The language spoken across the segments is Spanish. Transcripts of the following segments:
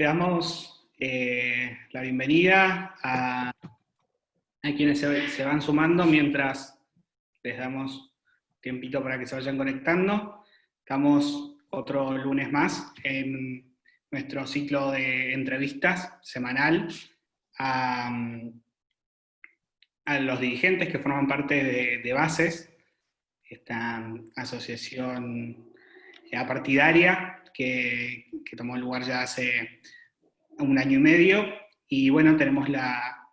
Le damos la bienvenida a quienes se van sumando mientras les damos tiempito para que se vayan conectando. Estamos otro lunes más en nuestro ciclo de entrevistas semanal a los dirigentes que forman parte de Bases, esta asociación apartidaria que tomó lugar ya hace un año y medio, y bueno, tenemos la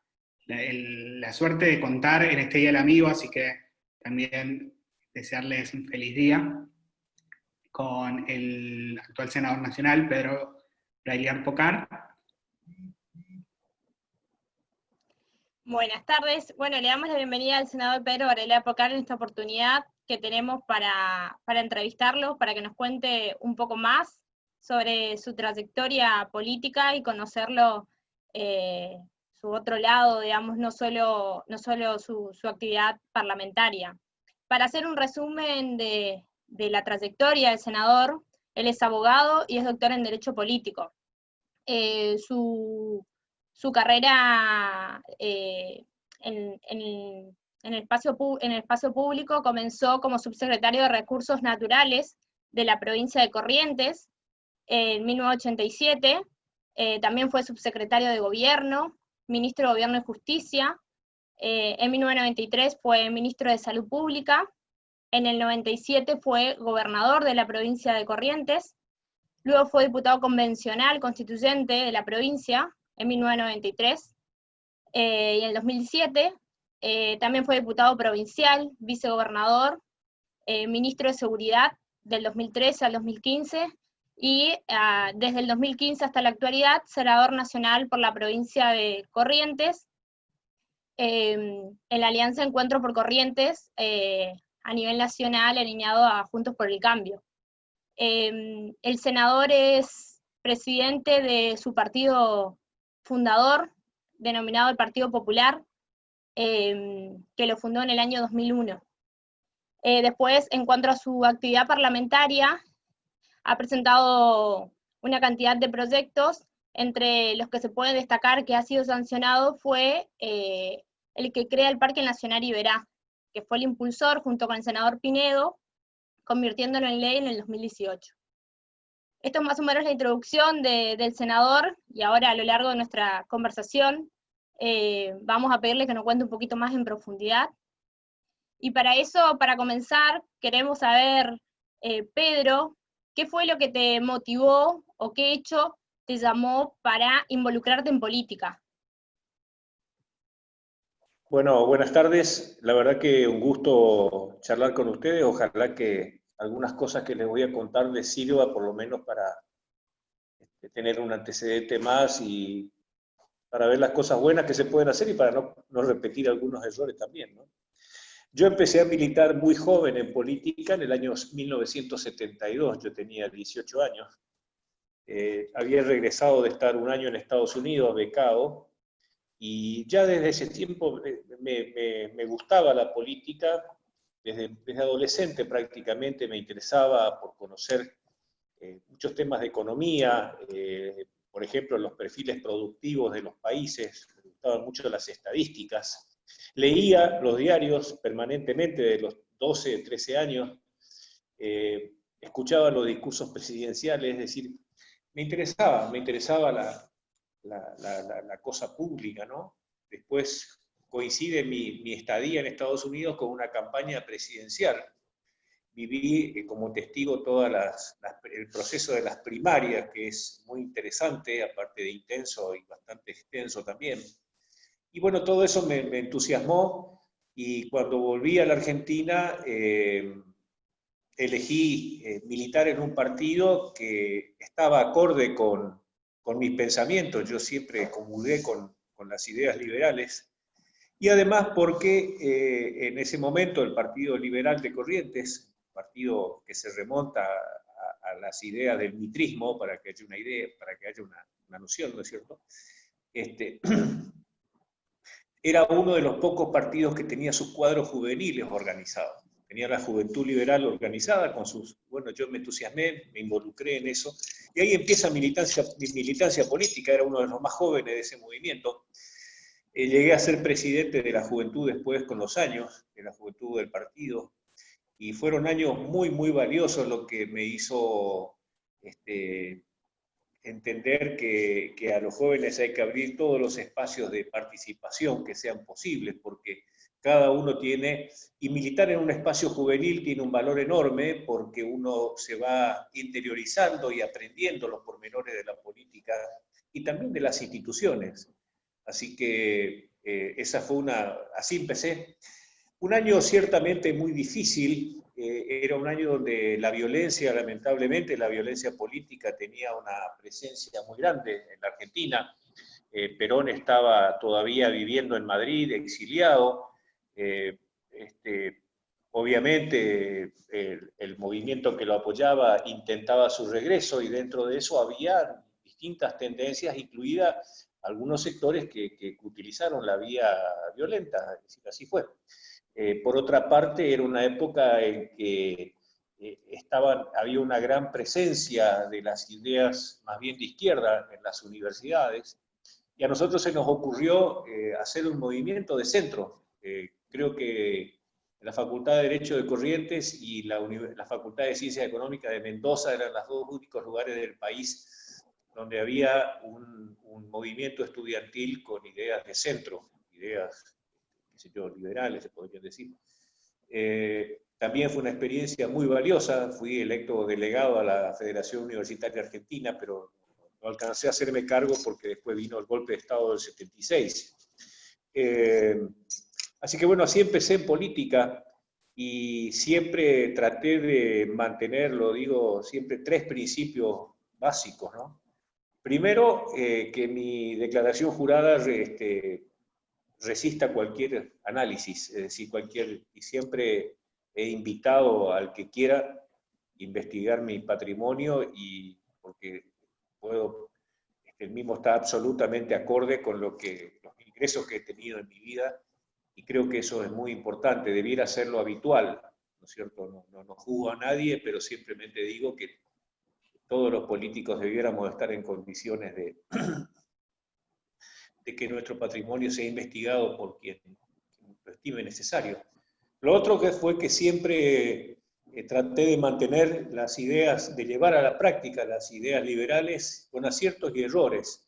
suerte de contar en este Día del Amigo, así que también desearles un feliz día, con el actual senador nacional, Pedro Brailiar Pocar. Buenas tardes. Bueno, le damos la bienvenida al senador Pedro Brailiar Pocar en esta oportunidad que tenemos para entrevistarlo, para que nos cuente un poco más sobre su trayectoria política y conocerlo, su otro lado, digamos, no solo su actividad parlamentaria. Para hacer un resumen de la trayectoria del senador, él es abogado y es doctor en Derecho Político. Su carrera en el espacio público comenzó como subsecretario de Recursos Naturales de la provincia de Corrientes en 1987, también fue subsecretario de Gobierno, ministro de Gobierno y Justicia, en 1993 fue ministro de Salud Pública, en el 97 fue gobernador de la provincia de Corrientes, luego fue diputado convencional constituyente de la provincia en 1993, y en el 2007 también fue diputado provincial, vicegobernador, ministro de Seguridad del 2013 al 2015, y desde el 2015 hasta la actualidad, senador nacional por la provincia de Corrientes, en la Alianza Encuentro por Corrientes, a nivel nacional, alineado a Juntos por el Cambio. El senador es presidente de su partido fundador, denominado el Partido Popular, que lo fundó en el año 2001. Después, en cuanto a su actividad parlamentaria, ha presentado una cantidad de proyectos, entre los que se puede destacar que ha sido sancionado fue el que crea el Parque Nacional Iberá, que fue el impulsor junto con el senador Pinedo, convirtiéndolo en ley en el 2018. Esto es más o menos la introducción del senador, y ahora a lo largo de nuestra conversación vamos a pedirle que nos cuente un poquito más en profundidad. Y para eso, para comenzar, queremos saber, Pedro, ¿qué fue lo que te motivó o qué hecho te llamó para involucrarte en política? Bueno, buenas tardes. La verdad que un gusto charlar con ustedes. Ojalá que algunas cosas que les voy a contar les sirva por lo menos para tener un antecedente más y para ver las cosas buenas que se pueden hacer y para no repetir algunos errores también, ¿no? Yo empecé a militar muy joven en política en el año 1972. Yo tenía 18 años. Había regresado de estar un año en Estados Unidos, becado, y ya desde ese tiempo me gustaba la política. Desde adolescente prácticamente me interesaba por conocer muchos temas de economía, por ejemplo, los perfiles productivos de los países, me gustaban mucho las estadísticas. Leía los diarios permanentemente de los 12, 13 años, escuchaba los discursos presidenciales, es decir, me interesaba la cosa pública, ¿no? Después coincide mi estadía en Estados Unidos con una campaña presidencial. Viví como testigo todo el proceso de las primarias, que es muy interesante, aparte de intenso y bastante extenso también. Y bueno, todo eso me entusiasmó, y cuando volví a la Argentina elegí militar en un partido que estaba acorde con mis pensamientos. Yo siempre comulgué con las ideas liberales, y además porque en ese momento el Partido Liberal de Corrientes, un partido que se remonta a las ideas del mitrismo, para que haya una idea, para que haya una noción, ¿no es cierto? Era uno de los pocos partidos que tenía sus cuadros juveniles organizados. tenía la Juventud Liberal organizada con sus, bueno, yo me entusiasmé, me involucré en eso, y ahí empieza mi militancia política, era uno de los más jóvenes de ese movimiento. Llegué a ser presidente de la Juventud después con los años, de la Juventud del partido, y fueron años muy, muy valiosos, lo que me hizo entender que a los jóvenes hay que abrir todos los espacios de participación que sean posibles, porque cada uno tiene, y militar en un espacio juvenil tiene un valor enorme, porque uno se va interiorizando y aprendiendo los pormenores de la política y también de las instituciones. Así que esa fue así empecé. Un año ciertamente muy difícil, era un año donde la violencia, lamentablemente, la violencia política tenía una presencia muy grande en la Argentina. Perón estaba todavía viviendo en Madrid, exiliado. Obviamente el movimiento que lo apoyaba intentaba su regreso y dentro de eso había distintas tendencias, incluidas algunos sectores que utilizaron la vía violenta, es decir, así fue. Por otra parte, era una época en que había una gran presencia de las ideas más bien de izquierda en las universidades, y a nosotros se nos ocurrió hacer un movimiento de centro. Creo que la Facultad de Derecho de Corrientes y la Facultad de Ciencias Económicas de Mendoza eran los dos únicos lugares del país donde había un movimiento estudiantil con ideas de centro, ideas, qué sé yo, liberales, se podría decir. También fue una experiencia muy valiosa. Fui electo delegado a la Federación Universitaria Argentina, pero no alcancé a hacerme cargo porque después vino el golpe de Estado del 76. Así que bueno, así empecé en política y siempre traté de mantener, lo digo, siempre 3 principios básicos, ¿no? Primero, que mi declaración jurada resista cualquier análisis, es decir, y siempre he invitado al que quiera investigar mi patrimonio, y porque el mismo está absolutamente acorde con los ingresos que he tenido en mi vida, y creo que eso es muy importante, debiera ser lo habitual, ¿no es cierto? No juzgo a nadie, pero simplemente digo que todos los políticos debiéramos estar en condiciones de que nuestro patrimonio sea investigado por quien lo estime necesario. Lo otro fue que siempre traté de mantener las ideas, de llevar a la práctica las ideas liberales con aciertos y errores,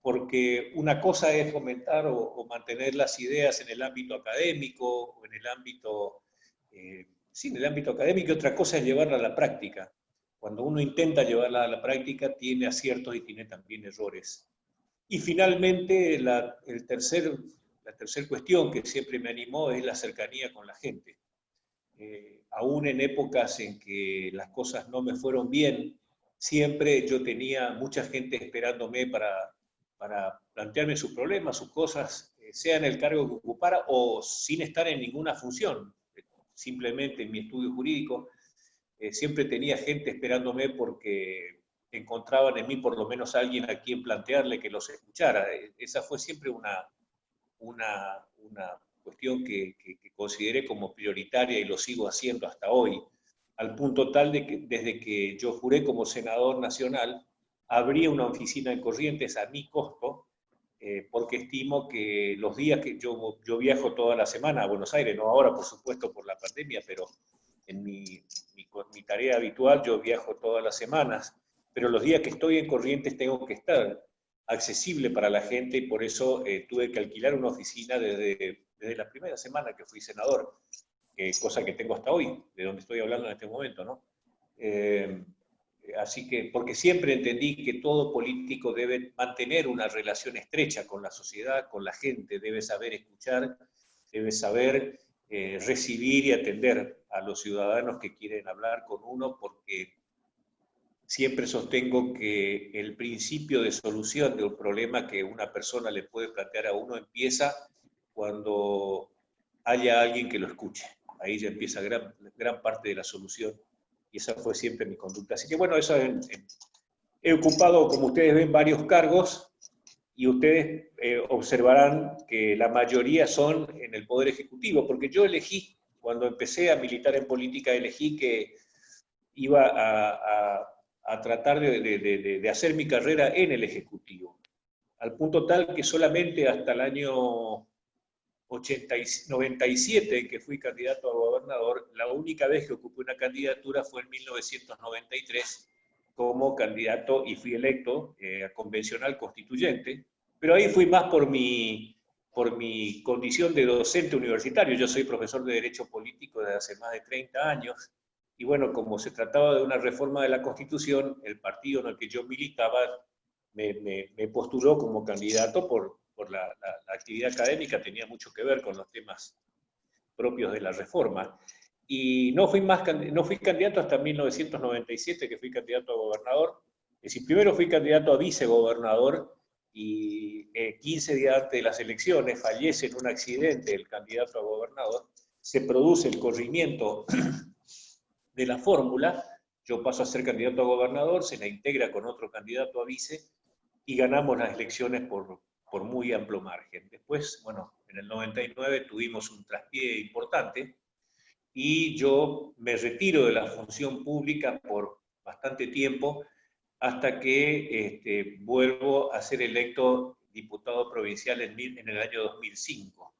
porque una cosa es fomentar o mantener las ideas en el ámbito académico, o en el ámbito, en el ámbito académico, y otra cosa es llevarla a la práctica. Cuando uno intenta llevarla a la práctica, tiene aciertos y tiene también errores. Y finalmente, la tercera cuestión que siempre me animó es la cercanía con la gente. Aún en épocas en que las cosas no me fueron bien, siempre yo tenía mucha gente esperándome para plantearme sus problemas, sus cosas, sea en el cargo que ocupara o sin estar en ninguna función. Simplemente en mi estudio jurídico, siempre tenía gente esperándome porque encontraban en mí por lo menos alguien a quien plantearle que los escuchara. Esa fue siempre una cuestión que consideré como prioritaria y lo sigo haciendo hasta hoy, al punto tal de que desde que yo juré como senador nacional, abrí una oficina en Corrientes a mi costo, porque estimo que los días que yo viajo toda la semana a Buenos Aires, no ahora por supuesto por la pandemia, pero en mi tarea habitual yo viajo todas las semanas, pero los días que estoy en Corrientes tengo que estar accesible para la gente, y por eso tuve que alquilar una oficina desde la primera semana que fui senador, cosa que tengo hasta hoy, de donde estoy hablando en este momento, ¿no? Así que, porque siempre entendí que todo político debe mantener una relación estrecha con la sociedad, con la gente, debe saber escuchar, debe saber recibir y atender a los ciudadanos que quieren hablar con uno, porque siempre sostengo que el principio de solución de un problema que una persona le puede plantear a uno empieza cuando haya alguien que lo escuche. Ahí ya empieza gran parte de la solución, y esa fue siempre mi conducta. Así que bueno, he ocupado, como ustedes ven, varios cargos, y ustedes observarán que la mayoría son en el Poder Ejecutivo, porque yo elegí cuando empecé a militar en política elegí que iba a tratar de hacer mi carrera en el Ejecutivo, al punto tal que solamente hasta el año 97, que fui candidato a gobernador, la única vez que ocupé una candidatura fue en 1993 como candidato y fui electo a convencional constituyente, pero ahí fui más por mi condición de docente universitario. Yo soy profesor de Derecho Político desde hace más de 30 años, y bueno, como se trataba de una reforma de la Constitución, el partido en el que yo militaba me postuló como candidato por la actividad académica, tenía mucho que ver con los temas propios de la reforma. Y no fui candidato hasta 1997, que fui candidato a gobernador. Es decir, primero fui candidato a vicegobernador y 15 días antes de las elecciones fallece en un accidente el candidato a gobernador, se produce el corrimiento de la fórmula, yo paso a ser candidato a gobernador, se la integra con otro candidato a vice y ganamos las elecciones por muy amplio margen. Después, bueno, en el 99 tuvimos un traspié importante y yo me retiro de la función pública por bastante tiempo hasta que vuelvo a ser electo diputado provincial en el año 2005.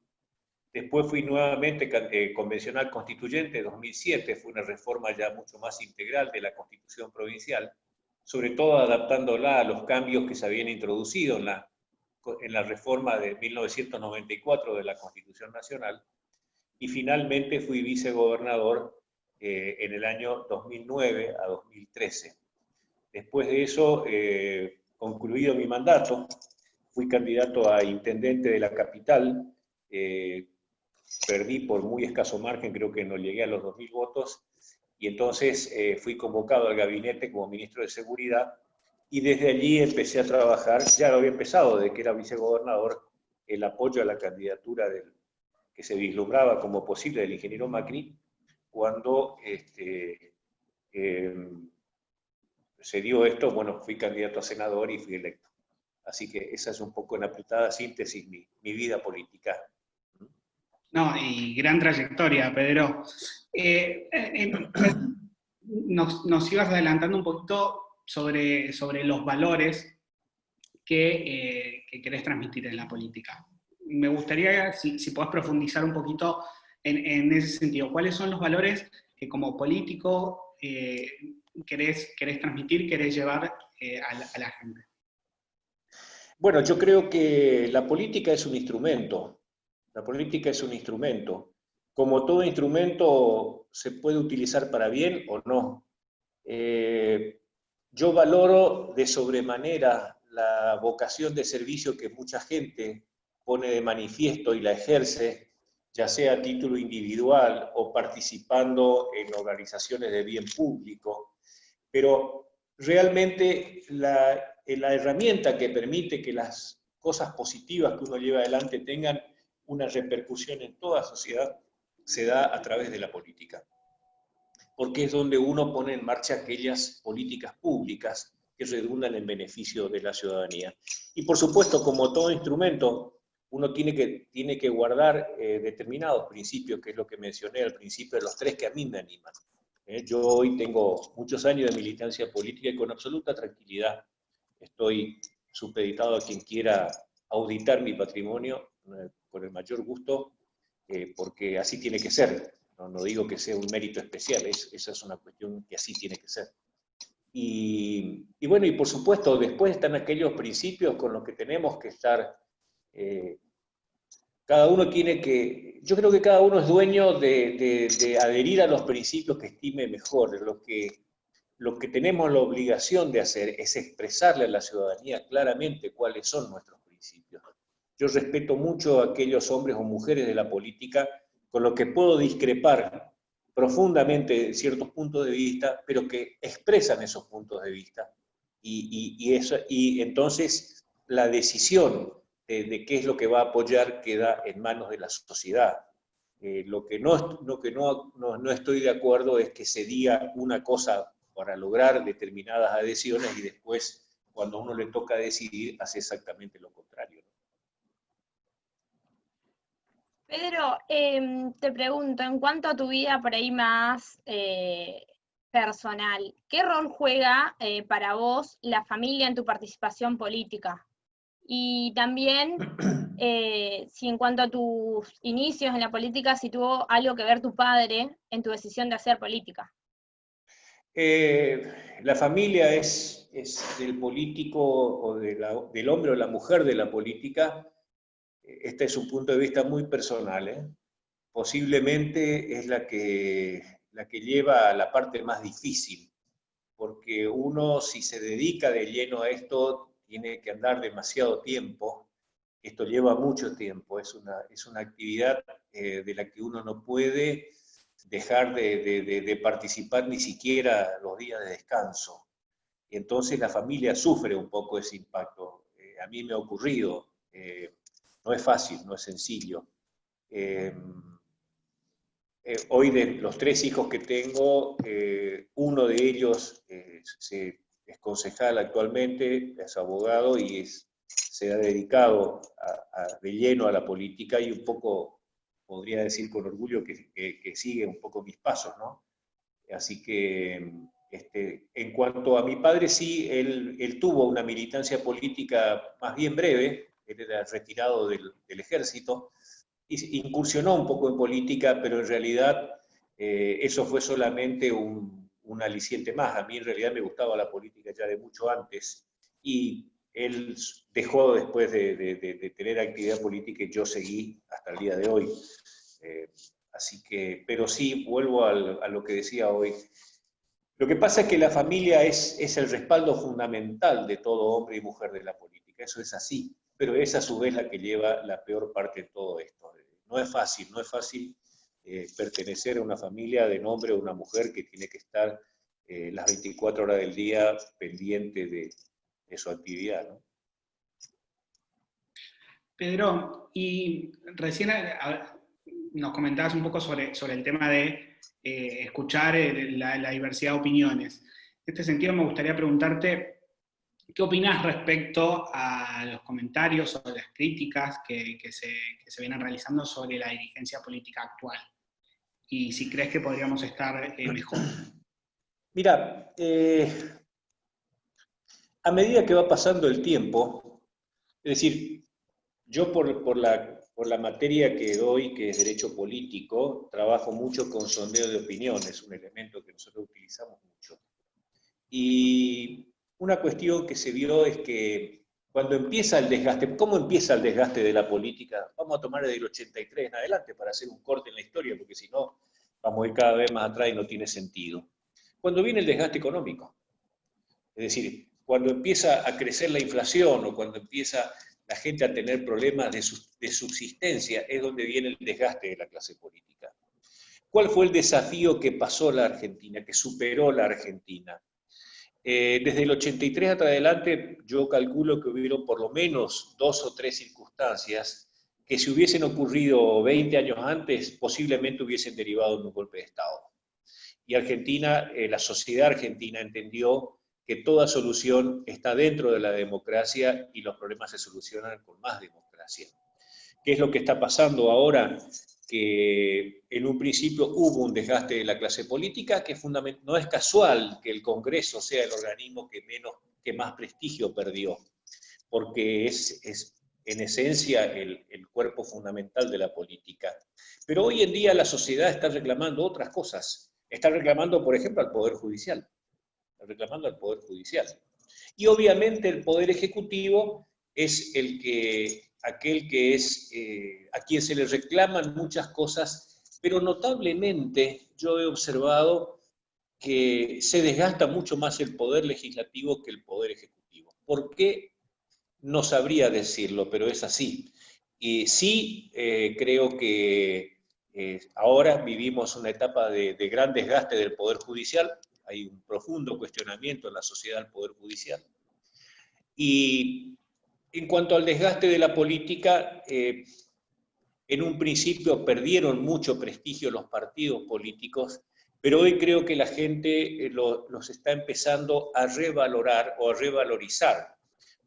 Después fui nuevamente convencional constituyente en 2007, fue una reforma ya mucho más integral de la Constitución provincial, sobre todo adaptándola a los cambios que se habían introducido en la reforma de 1994 de la Constitución Nacional, y finalmente fui vicegobernador en el año 2009 a 2013. Después de eso, concluido mi mandato, fui candidato a intendente de la capital, perdí por muy escaso margen, creo que no llegué a los 2.000 votos, y entonces fui convocado al gabinete como ministro de Seguridad, y desde allí empecé a trabajar, ya lo había empezado, de que era vicegobernador, el apoyo a la candidatura que se vislumbraba como posible del ingeniero Macri, cuando se dio esto, bueno, fui candidato a senador y fui electo. Así que esa es un poco en apretada síntesis mi vida política. No, y gran trayectoria, Pedro. Nos ibas adelantando un poquito sobre los valores que querés transmitir en la política. Me gustaría, si podés profundizar un poquito en ese sentido. ¿Cuáles son los valores que como político querés transmitir, querés llevar a la gente? Bueno, yo creo que la política es un instrumento. La política es un instrumento. Como todo instrumento, se puede utilizar para bien o no. Yo valoro de sobremanera la vocación de servicio que mucha gente pone de manifiesto y la ejerce, ya sea a título individual o participando en organizaciones de bien público. Pero realmente la herramienta que permite que las cosas positivas que uno lleva adelante tengan una repercusión en toda sociedad se da a través de la política, porque es donde uno pone en marcha aquellas políticas públicas que redundan en beneficio de la ciudadanía. Y por supuesto, como todo instrumento, uno tiene que guardar determinados principios, que es lo que mencioné al principio, de los 3 que a mí me animan. Yo hoy tengo muchos años de militancia política y con absoluta tranquilidad estoy supeditado a quien quiera auditar mi patrimonio con el mayor gusto, porque así tiene que ser. No digo que sea un mérito especial, esa es una cuestión que así tiene que ser. Y bueno, y por supuesto, después están aquellos principios con los que tenemos que estar. Cada uno yo creo que cada uno es dueño de adherir a los principios que estime mejor. Lo que tenemos la obligación de hacer es expresarle a la ciudadanía claramente cuáles son nuestros principios. Yo respeto mucho a aquellos hombres o mujeres de la política con los que puedo discrepar profundamente en ciertos puntos de vista, pero que expresan esos puntos de vista. Y entonces la decisión de qué es lo que va a apoyar queda en manos de la sociedad. Lo que no estoy de acuerdo es que se diga una cosa para lograr determinadas adhesiones y después, cuando a uno le toca decidir, hace exactamente lo contrario. Pedro, te pregunto, en cuanto a tu vida por ahí más personal, ¿qué rol juega para vos la familia en tu participación política? Y también, si en cuanto a tus inicios en la política, si tuvo algo que ver tu padre en tu decisión de hacer política. La familia es del político o del hombre o la mujer de la política. Este es un punto de vista muy personal, ¿eh? Posiblemente es la que lleva a la parte más difícil, porque uno si se dedica de lleno a esto tiene que andar demasiado tiempo. Esto lleva mucho tiempo, es una actividad de la que uno no puede dejar de participar ni siquiera los días de descanso. Y entonces la familia sufre un poco ese impacto. A mí me ha ocurrido, no es fácil, no es sencillo. Hoy de los 3 hijos que tengo, uno de ellos es concejal actualmente, es abogado y se ha dedicado de lleno a la política y un poco, podría decir con orgullo, que sigue un poco mis pasos, ¿no? Así que en cuanto a mi padre, sí, él tuvo una militancia política más bien breve, él era retirado del ejército, incursionó un poco en política, pero en realidad eso fue solamente un aliciente más. A mí en realidad me gustaba la política ya de mucho antes y él dejó después de tener actividad política y yo seguí hasta el día de hoy. Así que, pero sí, vuelvo a lo que decía hoy. Lo que pasa es que la familia es el respaldo fundamental de todo hombre y mujer de la política, eso es así, pero es a su vez la que lleva la peor parte de todo esto. No es fácil, no es fácil pertenecer a una familia de un hombre o una mujer que tiene que estar las 24 horas del día pendiente de su actividad, ¿no? Pedro, y recién nos comentabas un poco sobre el tema de escuchar la diversidad de opiniones. En este sentido me gustaría preguntarte, ¿qué opinás respecto a los comentarios o las críticas que se vienen realizando sobre la dirigencia política actual? Y si crees que podríamos estar mejor. Mira, a medida que va pasando el tiempo, es decir, yo por la materia que doy, que es Derecho Político, trabajo mucho con sondeo de opiniones, un elemento que nosotros utilizamos mucho. Y una cuestión que se vio es que cuando empieza el desgaste, ¿cómo empieza el desgaste de la política? Vamos a tomar desde el 83 en adelante para hacer un corte en la historia, porque si no, vamos a ir cada vez más atrás y no tiene sentido. Cuando viene el desgaste económico, es decir, cuando empieza a crecer la inflación o cuando empieza la gente a tener problemas de subsistencia, es donde viene el desgaste de la clase política. ¿Cuál fue el desafío que pasó la Argentina, que superó la Argentina? Desde el 83 hasta adelante, yo calculo que hubieron por lo menos 2 o 3 circunstancias que si hubiesen ocurrido 20 años antes, posiblemente hubiesen derivado en un golpe de Estado. Y Argentina, la sociedad argentina entendió que toda solución está dentro de la democracia y los problemas se solucionan con más democracia. ¿Qué es lo que está pasando ahora? Que en un principio hubo un desgaste de la clase política, que no es casual que el Congreso sea el organismo que más prestigio perdió, porque es en esencia el cuerpo fundamental de la política. Pero hoy en día la sociedad está reclamando otras cosas. Está reclamando, por ejemplo, al Poder Judicial. Está reclamando al Poder Judicial. Y obviamente el Poder Ejecutivo es aquel que es a quien se le reclaman muchas cosas, pero notablemente yo he observado que se desgasta mucho más el Poder Legislativo que el Poder Ejecutivo. ¿Por qué? No sabría decirlo, pero es así. Y sí creo que ahora vivimos una etapa de gran desgaste del Poder Judicial, hay un profundo cuestionamiento en la sociedad del Poder Judicial. Y en cuanto al desgaste de la política, en un principio perdieron mucho prestigio los partidos políticos, pero hoy creo que la gente los está empezando a revalorar o a revalorizar.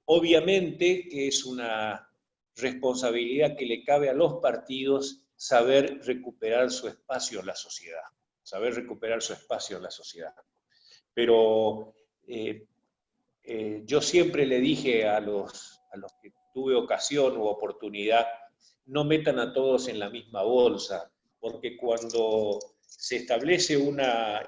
Obviamente que es una responsabilidad que le cabe a los partidos saber recuperar su espacio en la sociedad, saber recuperar su espacio en la sociedad. Pero yo siempre le dije a los que tuve ocasión u oportunidad, no metan a todos en la misma bolsa, porque cuando se establece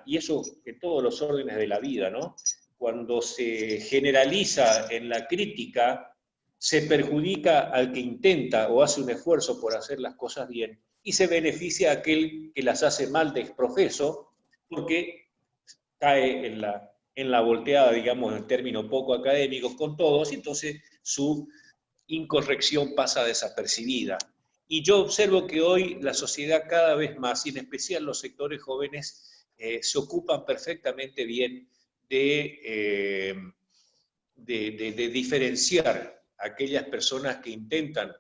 y eso en todos los órdenes de la vida, ¿no? Cuando se generaliza en la crítica, se perjudica al que intenta o hace un esfuerzo por hacer las cosas bien, y se beneficia a aquel que las hace mal de exprofeso, porque cae en la volteada, digamos, en término poco académico, con todos, y entonces su incorrección pasa desapercibida. Y yo observo que hoy la sociedad cada vez más, y en especial los sectores jóvenes, se ocupan perfectamente bien de diferenciar a aquellas personas que intentan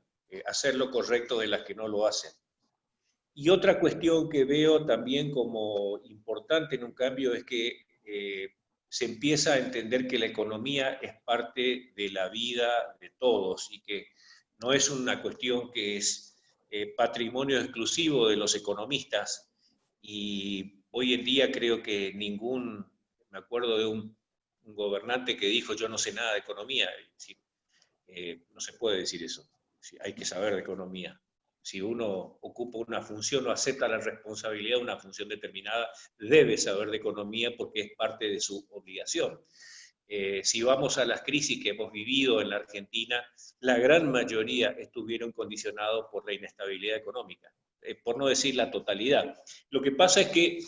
hacer lo correcto de las que no lo hacen. Y otra cuestión que veo también como importante en un cambio es que se empieza a entender que la economía es parte de la vida de todos y que no es una cuestión que es patrimonio exclusivo de los economistas. Y hoy en día creo que me acuerdo de un gobernante que dijo yo no sé nada de economía. No se puede decir eso, hay que saber de economía. Si uno ocupa una función o acepta la responsabilidad de una función determinada, debe saber de economía porque es parte de su obligación. Si vamos a las crisis que hemos vivido en la Argentina, la gran mayoría estuvieron condicionados por la inestabilidad económica, por no decir la totalidad. Lo que pasa es que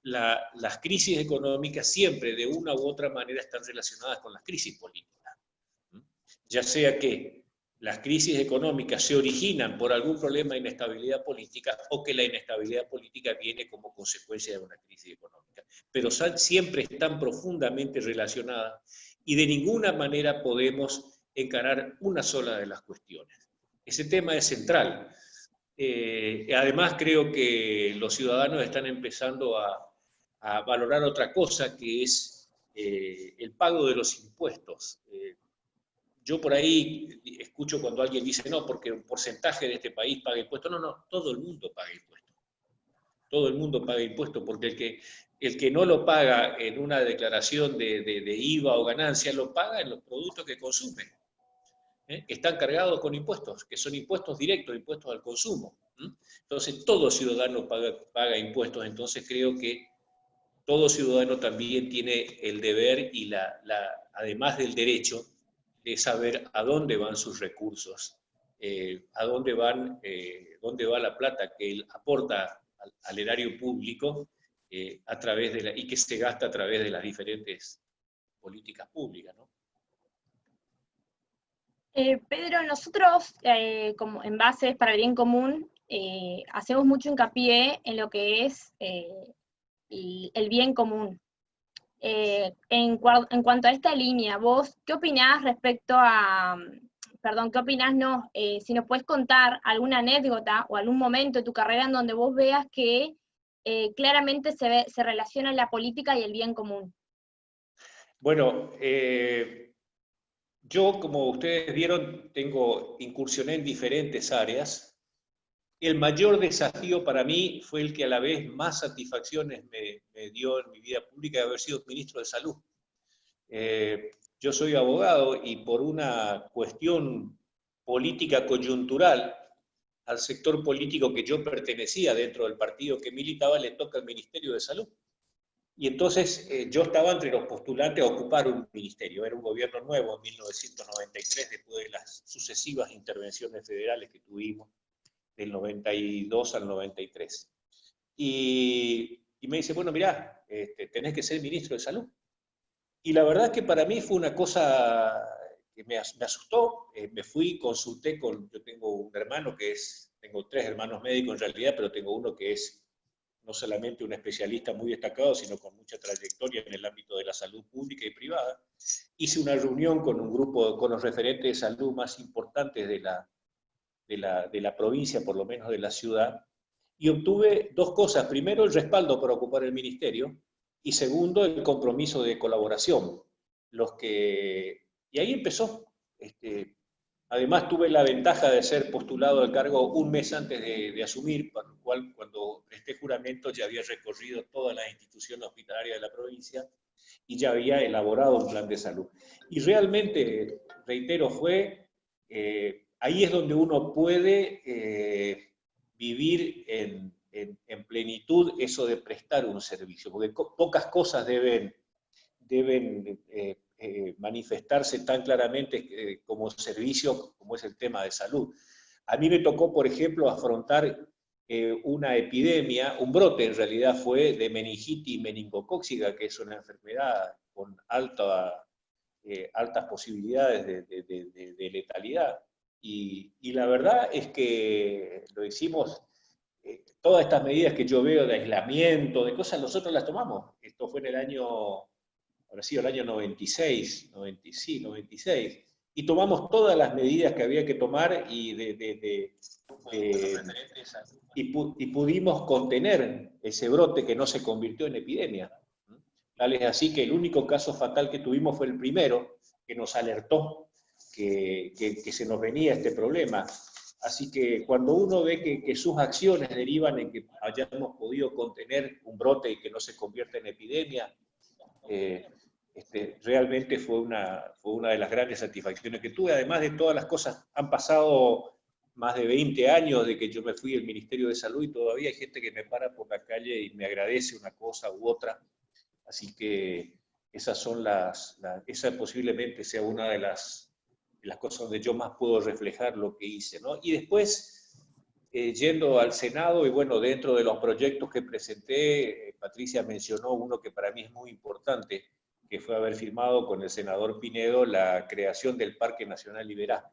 las crisis económicas siempre, de una u otra manera, están relacionadas con las crisis políticas. Ya sea que las crisis económicas se originan por algún problema de inestabilidad política o que la inestabilidad política viene como consecuencia de una crisis económica. Pero siempre están profundamente relacionadas y de ninguna manera podemos encarar una sola de las cuestiones. Ese tema es central. Además, creo que los ciudadanos están empezando a valorar otra cosa, que es el pago de los impuestos. Yo por ahí escucho cuando alguien dice, no, porque un porcentaje de este país paga impuestos. No, no, todo el mundo paga impuestos. Todo el mundo paga impuestos, porque el que no lo paga en una declaración de IVA o ganancia, lo paga en los productos que consume, que están cargados con impuestos, que son impuestos directos, impuestos al consumo. Entonces, todo ciudadano paga impuestos, entonces creo que todo ciudadano también tiene el deber y además del derecho, de saber a dónde van sus recursos, a dónde va la plata que él aporta al erario público a través y que se gasta a través de las diferentes políticas públicas, ¿no? Pedro, nosotros como en Bases para el Bien Común hacemos mucho hincapié en lo que es el bien común. En cuanto a esta línea, vos, ¿qué opinás respecto a, qué opinás si nos puedes contar alguna anécdota o algún momento de tu carrera en donde vos veas que claramente se relaciona la política y el bien común? Bueno, yo, como ustedes vieron, incursioné en diferentes áreas. El mayor desafío para mí fue el que a la vez más satisfacciones me dio en mi vida pública, de haber sido ministro de Salud. Yo soy abogado y por una cuestión política coyuntural, al sector político que yo pertenecía dentro del partido que militaba, le toca el Ministerio de Salud. Y entonces yo estaba entre los postulantes a ocupar un ministerio. Era un gobierno nuevo en 1993, después de las sucesivas intervenciones federales que tuvimos del 92 al 93. Y me dice, bueno, mirá, tenés que ser ministro de Salud. Y la verdad es que para mí fue una cosa que me asustó. Me fui, consulté yo tengo un hermano tengo 3 hermanos médicos en realidad, pero tengo uno que es no solamente un especialista muy destacado, sino con mucha trayectoria en el ámbito de la salud pública y privada. Hice una reunión con un grupo, con los referentes de salud más importantes de la provincia, por lo menos de la ciudad, y obtuve 2 cosas. Primero, el respaldo para ocupar el ministerio, y segundo, el compromiso de colaboración. Y ahí empezó. Además, tuve la ventaja de ser postulado al cargo un mes antes de asumir, por lo cual, cuando presté juramento, ya había recorrido todas las instituciones hospitalarias de la provincia y ya había elaborado un plan de salud. Y realmente, reitero, ahí es donde uno puede vivir en plenitud eso de prestar un servicio, porque pocas cosas deben manifestarse tan claramente como servicio como es el tema de salud. A mí me tocó, por ejemplo, afrontar una epidemia, un brote en realidad fue de meningitis meningocócica, que es una enfermedad con altas posibilidades de letalidad. Y la verdad es que lo hicimos, todas estas medidas que yo veo de aislamiento, de cosas, nosotros las tomamos. Esto fue en el año, ahora sí, el año 96, 96, y tomamos todas las medidas que había que tomar y pudimos contener ese brote que no se convirtió en epidemia. Tal es así que el único caso fatal que tuvimos fue el primero, que nos alertó que se nos venía este problema. Así que cuando uno ve que sus acciones derivan en que hayamos podido contener un brote y que no se convierta en epidemia, realmente fue una de las grandes satisfacciones que tuve. Además de todas las cosas, han pasado más de 20 años de que yo me fui del Ministerio de Salud y todavía hay gente que me para por la calle y me agradece una cosa u otra. Así que esa posiblemente sea una de las cosas donde yo más puedo reflejar lo que hice, ¿no? Y después, yendo al Senado, y bueno, dentro de los proyectos que presenté, Patricia mencionó uno que para mí es muy importante, que fue haber firmado con el senador Pinedo la creación del Parque Nacional Liberá.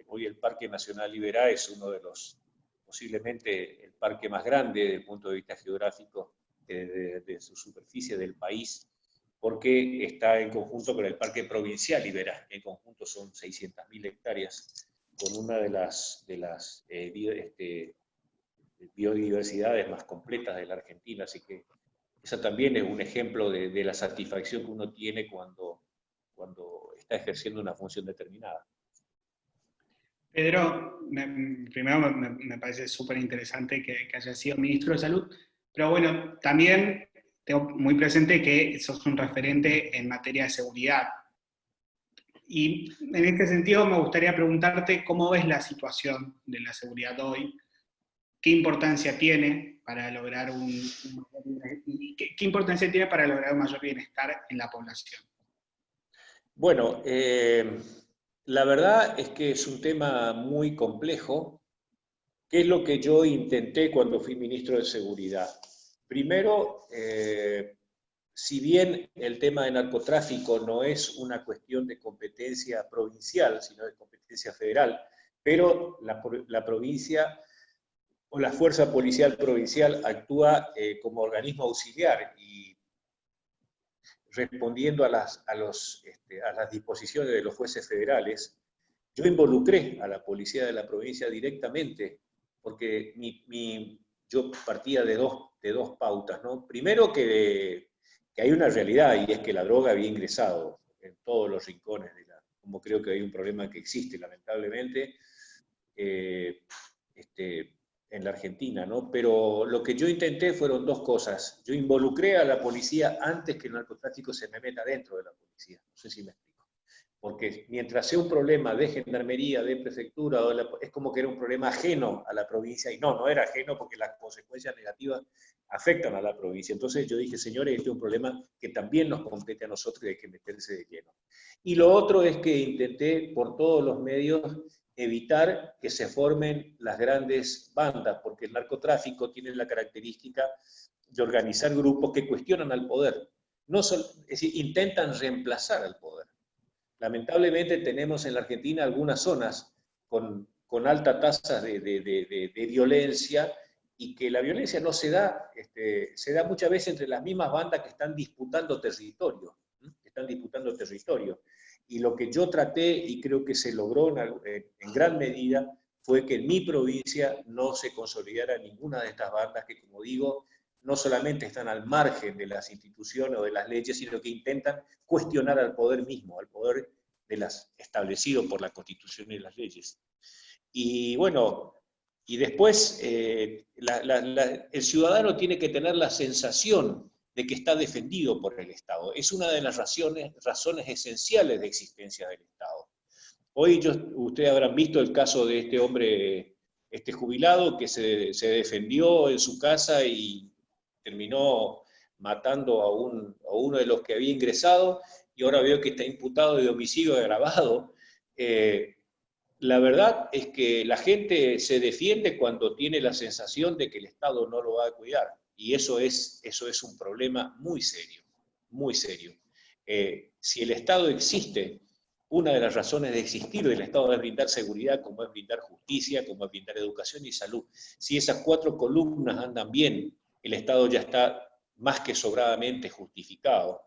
Hoy el Parque Nacional Liberá es uno de posiblemente el parque más grande desde el punto de vista geográfico de su superficie del país, porque está en conjunto con el Parque Provincial Liberá, que en conjunto son 600.000 hectáreas, con una de las biodiversidades más completas de la Argentina, así que esa también es un ejemplo de la satisfacción que uno tiene cuando está ejerciendo una función determinada. Pedro, primero me parece súper interesante que haya sido ministro de Salud, pero bueno, también tengo muy presente que sos un referente en materia de seguridad. Y en este sentido me gustaría preguntarte cómo ves la situación de la seguridad hoy, qué importancia tiene para lograr qué importancia tiene para lograr un mayor bienestar en la población. Bueno, la verdad es que es un tema muy complejo, que es lo que yo intenté cuando fui ministro de Seguridad. Primero, si bien el tema de narcotráfico no es una cuestión de competencia provincial, sino de competencia federal, pero la provincia o la Fuerza Policial Provincial actúa como organismo auxiliar y respondiendo a las disposiciones de los jueces federales, yo involucré a la policía de la provincia directamente, porque yo partía de dos pautas, ¿no? Primero que hay una realidad, y es que la droga había ingresado en todos los rincones, como creo que hay un problema que existe, lamentablemente, en la Argentina, ¿no? Pero lo que yo intenté fueron dos cosas. Yo involucré a la policía antes que el narcotráfico se me meta dentro de la policía. No sé si me explico. Porque mientras sea un problema de gendarmería, de prefectura, es como que era un problema ajeno a la provincia, y no era ajeno porque las consecuencias negativas afectan a la provincia. Entonces yo dije, señores, este es un problema que también nos compete a nosotros y hay que meterse de lleno. Y lo otro es que intenté por todos los medios evitar que se formen las grandes bandas, porque el narcotráfico tiene la característica de organizar grupos que cuestionan al poder. Es decir, intentan reemplazar al poder. Lamentablemente tenemos en la Argentina algunas zonas con altas tasas de violencia, y que la violencia no se da, se da muchas veces entre las mismas bandas que están disputando territorio. Y lo que yo traté, y creo que se logró en gran medida, fue que en mi provincia no se consolidara ninguna de estas bandas que, como digo, no solamente están al margen de las instituciones o de las leyes, sino que intentan cuestionar al poder mismo, al poder establecido por la Constitución y las leyes. Y bueno, y después el ciudadano tiene que tener la sensación de que está defendido por el Estado. Es una de las razones esenciales de existencia del Estado. Hoy ustedes habrán visto el caso de este hombre, este jubilado, que se defendió en su casa y terminó matando a uno de los que había ingresado, y ahora veo que está imputado de homicidio agravado. La verdad es que la gente se defiende cuando tiene la sensación de que el Estado no lo va a cuidar, y eso es un problema muy serio, muy serio. Si el Estado existe, una de las razones de existir del Estado es brindar seguridad, como es brindar justicia, como es brindar educación y salud. Si esas 4 columnas andan bien, el Estado ya está más que sobradamente justificado.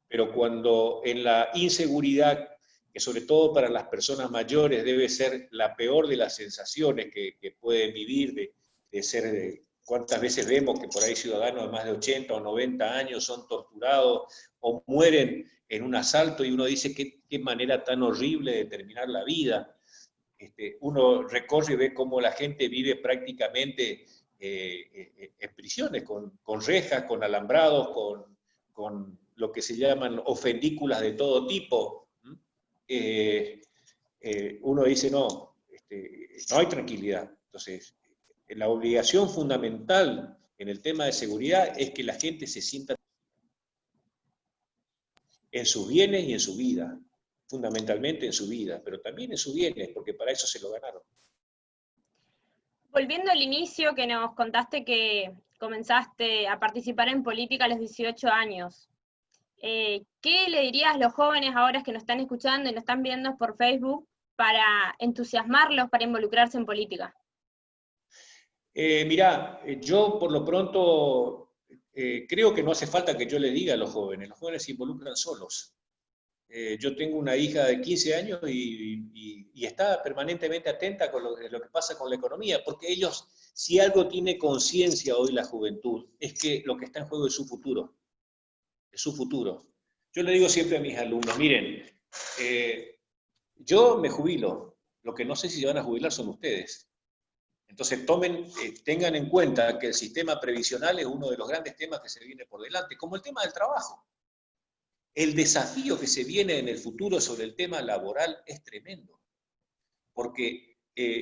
Pero cuando en la inseguridad, que sobre todo para las personas mayores debe ser la peor de las sensaciones que pueden vivir, de ser, cuántas veces vemos que por ahí ciudadanos de más de 80 o 90 años son torturados o mueren en un asalto, y uno dice qué manera tan horrible de terminar la vida. Uno recorre y ve cómo la gente vive prácticamente en prisiones, con rejas, con alambrados, con lo que se llaman ofendículas de todo tipo. Uno dice, no, no hay tranquilidad. Entonces, la obligación fundamental en el tema de seguridad es que la gente se sienta en sus bienes y en su vida, fundamentalmente en su vida, pero también en sus bienes, porque para eso se lo ganaron. Volviendo al inicio, que nos contaste que comenzaste a participar en política a los 18 años. ¿Qué le dirías a los jóvenes ahora que nos están escuchando y nos están viendo por Facebook para entusiasmarlos para involucrarse en política? Mirá, yo por lo pronto creo que no hace falta que yo le diga a los jóvenes se involucran solos. Yo tengo una hija de 15 años y está permanentemente atenta con lo que pasa con la economía, porque ellos, si algo tiene conciencia hoy la juventud, es que lo que está en juego es su futuro. Es su futuro. Yo le digo siempre a mis alumnos, miren, yo me jubilo, lo que no sé si se van a jubilar son ustedes. Entonces tengan en cuenta que el sistema previsional es uno de los grandes temas que se viene por delante, como el tema del trabajo. El desafío que se viene en el futuro sobre el tema laboral es tremendo, porque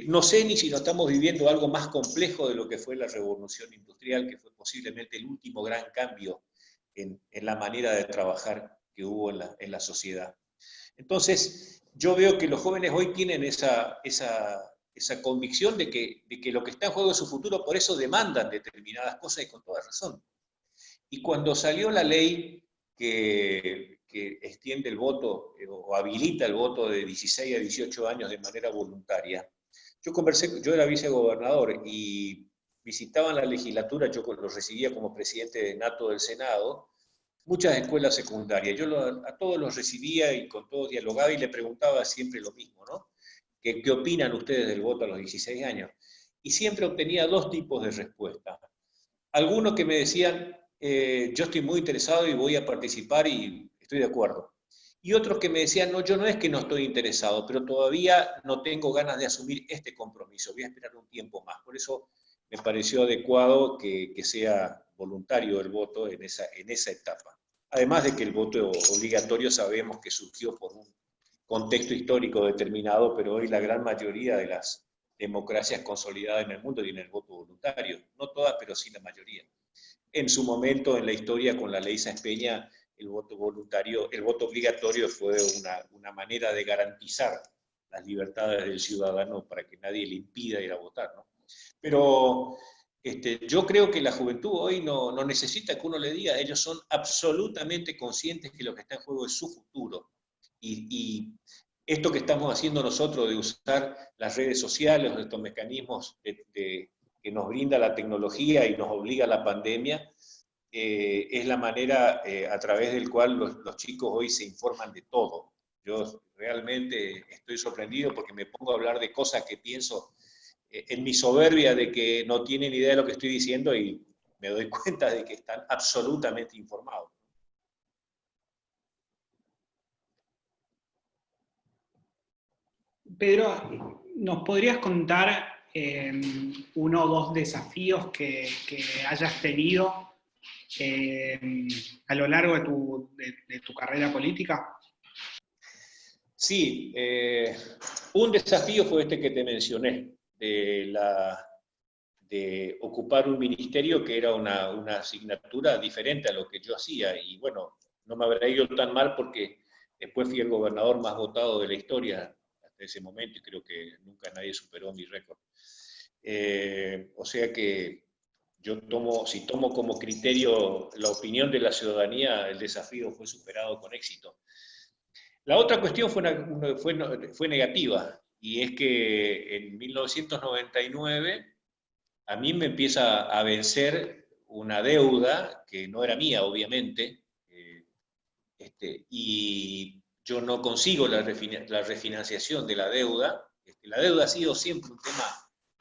no sé ni si no estamos viviendo algo más complejo de lo que fue la revolución industrial, que fue posiblemente el último gran cambio en la manera de trabajar que hubo en la sociedad. Entonces, yo veo que los jóvenes hoy tienen esa convicción de que lo que está en juego es su futuro, por eso demandan determinadas cosas y con toda razón. Y cuando salió la ley que extiende el voto o habilita el voto de 16 a 18 años de manera voluntaria, yo era vicegobernador y visitaban la legislatura, yo lo recibía como presidente nato del Senado, muchas escuelas secundarias. Yo a todos los recibía y con todos dialogaba y le preguntaba siempre lo mismo, ¿no? ¿Qué opinan ustedes del voto a los 16 años? Y siempre obtenía 2 tipos de respuesta. Algunos que me decían, yo estoy muy interesado y voy a participar y estoy de acuerdo. Y otros que me decían, no, yo no es que no estoy interesado, pero todavía no tengo ganas de asumir este compromiso, voy a esperar un tiempo más. Por eso me pareció adecuado que sea voluntario el voto en esa etapa. Además de que el voto obligatorio sabemos que surgió por un contexto histórico determinado, pero hoy la gran mayoría de las democracias consolidadas en el mundo tienen el voto voluntario. No todas, pero sí la mayoría. En su momento, en la historia, con la ley Sáenz Peña, el voto obligatorio fue una manera de garantizar las libertades del ciudadano para que nadie le impida ir a votar, ¿no? Pero yo creo que la juventud hoy no necesita que uno le diga, ellos son absolutamente conscientes que lo que está en juego es su futuro. Y esto que estamos haciendo nosotros de usar las redes sociales, estos mecanismos que nos brinda la tecnología y nos obliga la pandemia, es la manera a través del cual los chicos hoy se informan de todo. Yo realmente estoy sorprendido porque me pongo a hablar de cosas que pienso en mi soberbia de que no tienen idea de lo que estoy diciendo y me doy cuenta de que están absolutamente informados. Pedro, ¿nos podrías contar uno o dos desafíos que hayas tenido a lo largo de tu carrera política? Sí, un desafío fue este que te mencioné, de ocupar un ministerio que era una asignatura diferente a lo que yo hacía. Y bueno, no me habrá ido tan mal porque después fui el gobernador más votado de la historia hasta ese momento y creo que nunca nadie superó mi récord. O sea que si tomo como criterio la opinión de la ciudadanía, el desafío fue superado con éxito. La otra cuestión fue negativa, y es que en 1999 a mí me empieza a vencer una deuda que no era mía, obviamente, y yo no consigo la refinanciación de la deuda. La deuda ha sido siempre un tema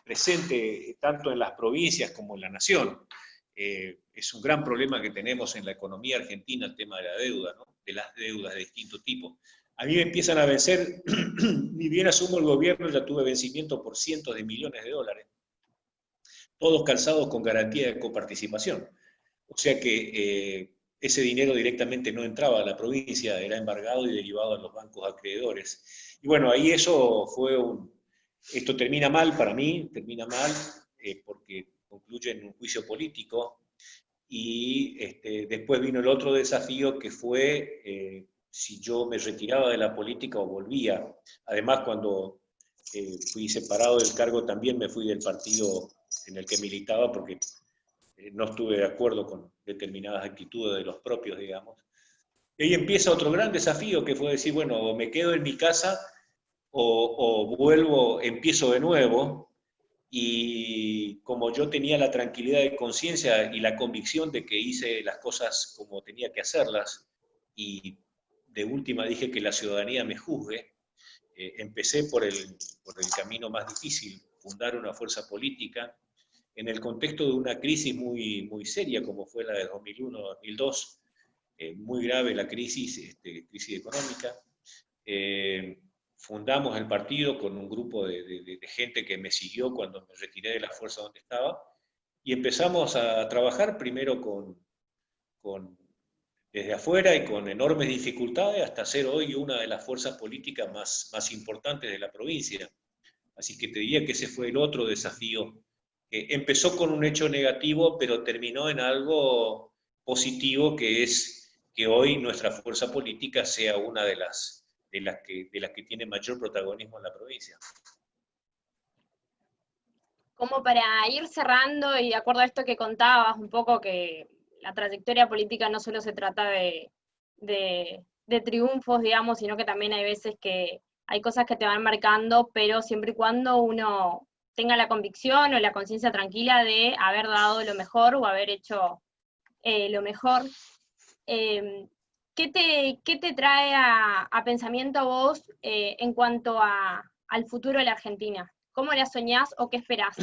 presente tanto en las provincias como en la nación. Es un gran problema que tenemos en la economía argentina el tema de la deuda, ¿no? De las deudas de distinto tipo. A mí me empiezan a vencer, ni bien asumo el gobierno, ya tuve vencimiento por cientos de millones de dólares, todos calzados con garantía de coparticipación. O sea que ese dinero directamente no entraba a la provincia, era embargado y derivado a los bancos acreedores. Y bueno, ahí esto termina mal para mí, termina mal porque concluye en un juicio político. Y después vino el otro desafío que fue si yo me retiraba de la política o volvía. Además, cuando fui separado del cargo, también me fui del partido en el que militaba porque no estuve de acuerdo con determinadas actitudes de los propios, digamos. Y ahí empieza otro gran desafío que fue decir, bueno, o me quedo en mi casa o vuelvo, empiezo de nuevo. Y como yo tenía la tranquilidad de conciencia y la convicción de que hice las cosas como tenía que hacerlas, y de última dije que la ciudadanía me juzgue, empecé por el camino más difícil, fundar una fuerza política, en el contexto de una crisis muy, muy seria como fue la de 2001-2002, muy grave la crisis, crisis económica. Fundamos el partido con un grupo de gente que me siguió cuando me retiré de la fuerza donde estaba, y empezamos a trabajar primero desde afuera y con enormes dificultades hasta ser hoy una de las fuerzas políticas más importantes de la provincia. Así que te diría que ese fue el otro desafío. Empezó con un hecho negativo, pero terminó en algo positivo, que es que hoy nuestra fuerza política sea una de las que tiene mayor protagonismo en la provincia. Como para ir cerrando, y de acuerdo a esto que contabas, un poco que la trayectoria política no solo se trata de triunfos, digamos, sino que también hay veces que hay cosas que te van marcando, pero siempre y cuando uno tenga la convicción o la conciencia tranquila de haber dado lo mejor o haber hecho lo mejor. ¿Qué te trae a pensamiento a vos en cuanto al futuro de la Argentina? ¿Cómo la soñás o qué esperás?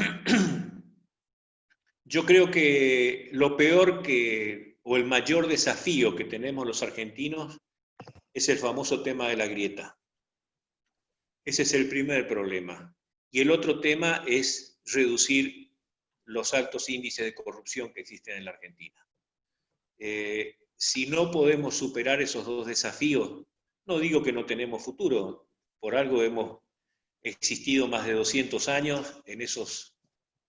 Yo creo que lo peor o el mayor desafío que tenemos los argentinos es el famoso tema de la grieta. Ese es el primer problema. Y el otro tema es reducir los altos índices de corrupción que existen en la Argentina. Si no podemos superar esos dos desafíos, no digo que no tenemos futuro, por algo hemos existido más de 200 años, en esos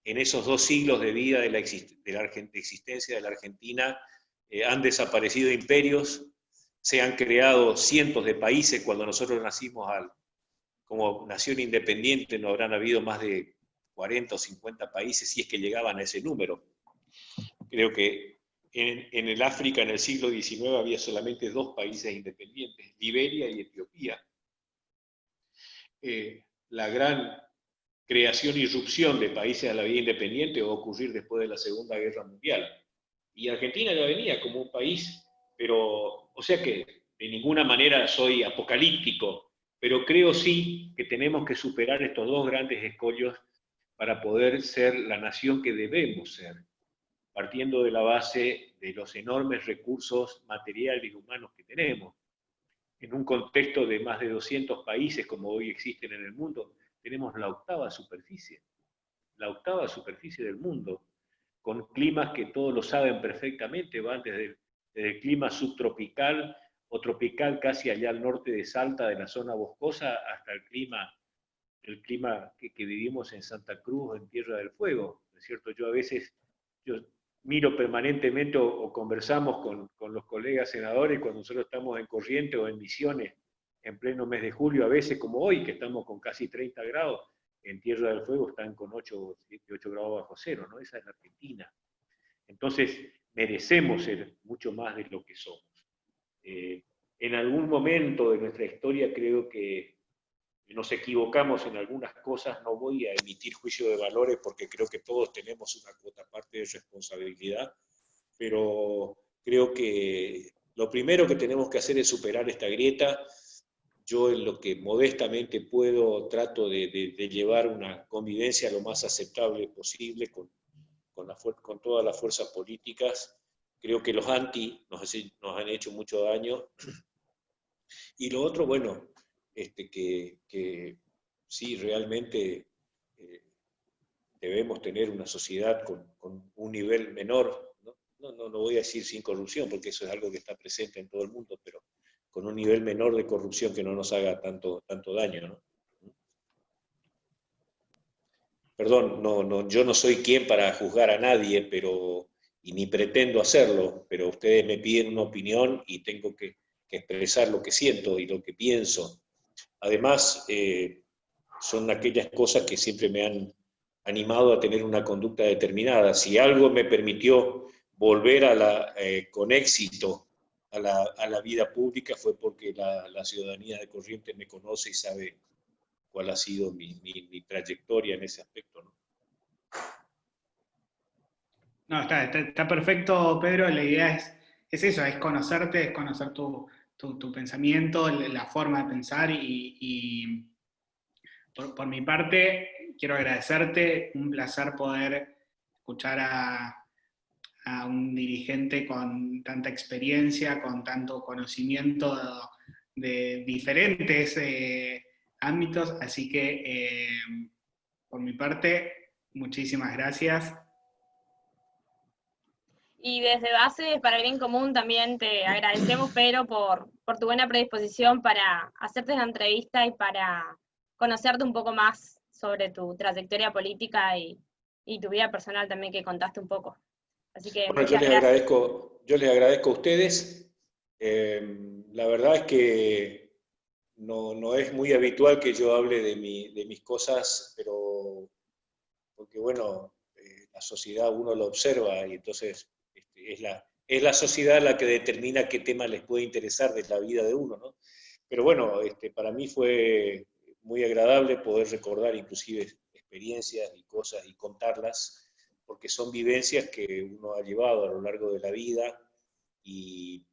2 siglos de vida de la existencia de la Argentina han desaparecido imperios, se han creado cientos de países. Cuando nosotros nacimos como nación independiente no habrán habido más de 40 o 50 países, si es que llegaban a ese número. Creo que en el África en el siglo XIX había solamente 2 países independientes, Liberia y Etiopía. La gran creación y irrupción de países a la vida independiente va a ocurrir después de la Segunda Guerra Mundial. Y Argentina ya venía como un país, pero, o sea que de ninguna manera soy apocalíptico, pero creo sí que tenemos que superar estos 2 grandes escollos para poder ser la nación que debemos ser, partiendo de la base de los enormes recursos materiales y humanos que tenemos. en un contexto de más de 200 países como hoy existen en el mundo, tenemos la octava superficie del mundo, con climas que todos lo saben perfectamente, van desde el clima subtropical o tropical casi allá al norte de Salta, de la zona boscosa, hasta el clima que vivimos en Santa Cruz, en Tierra del Fuego, ¿no es cierto? Yo a veces miro permanentemente o conversamos con los colegas senadores cuando nosotros estamos en Corrientes o en Misiones en pleno mes de julio, a veces como hoy, que estamos con casi 30 grados, en Tierra del Fuego están con 8 grados bajo cero, ¿no? Esa es la Argentina. Entonces, merecemos ser mucho más de lo que somos. En algún momento de nuestra historia creo que nos equivocamos en algunas cosas, no voy a emitir juicio de valores porque creo que todos tenemos una cuota parte de responsabilidad, pero creo que lo primero que tenemos que hacer es superar esta grieta. Yo en lo que modestamente puedo trato de llevar una convivencia lo más aceptable posible con todas las fuerzas políticas. Creo que los anti nos han hecho mucho daño. Y lo otro, bueno, que sí, realmente debemos tener una sociedad con un nivel menor, ¿no? No voy a decir sin corrupción, porque eso es algo que está presente en todo el mundo, pero con un nivel menor de corrupción que no nos haga tanto daño, ¿no? Perdón, yo no soy quien para juzgar a nadie, y ni pretendo hacerlo, pero ustedes me piden una opinión y tengo que expresar lo que siento y lo que pienso. Además, son aquellas cosas que siempre me han animado a tener una conducta determinada. Si algo me permitió volver con éxito a la vida pública fue porque la ciudadanía de Corrientes me conoce y sabe cuál ha sido mi trayectoria en ese aspecto, ¿no? No, está perfecto, Pedro. La idea es eso, es conocerte, es conocer tu pensamiento, la forma de pensar y por mi parte, quiero agradecerte, un placer poder escuchar a un dirigente con tanta experiencia, con tanto conocimiento de diferentes ámbitos, así que por mi parte, muchísimas gracias. Y desde Bases para el Bien Común también te agradecemos, Pedro, por tu buena predisposición para hacerte la entrevista y para conocerte un poco más sobre tu trayectoria política y tu vida personal también, que contaste un poco. Así que Bueno, muchas gracias. yo les agradezco a ustedes. La verdad es que no es muy habitual que yo hable de mis cosas, pero porque bueno, la sociedad uno lo observa y entonces es la sociedad la que determina qué tema les puede interesar de la vida de uno, ¿no? Pero bueno, para mí fue muy agradable poder recordar inclusive experiencias y cosas y contarlas, porque son vivencias que uno ha llevado a lo largo de la vida y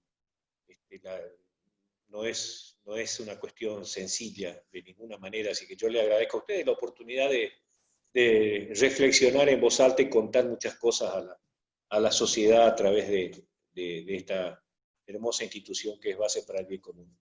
no es una cuestión sencilla de ninguna manera, así que yo le agradezco a ustedes la oportunidad de reflexionar en voz alta y contar muchas cosas a la sociedad a través de esta hermosa institución que es Base para el Bien Común.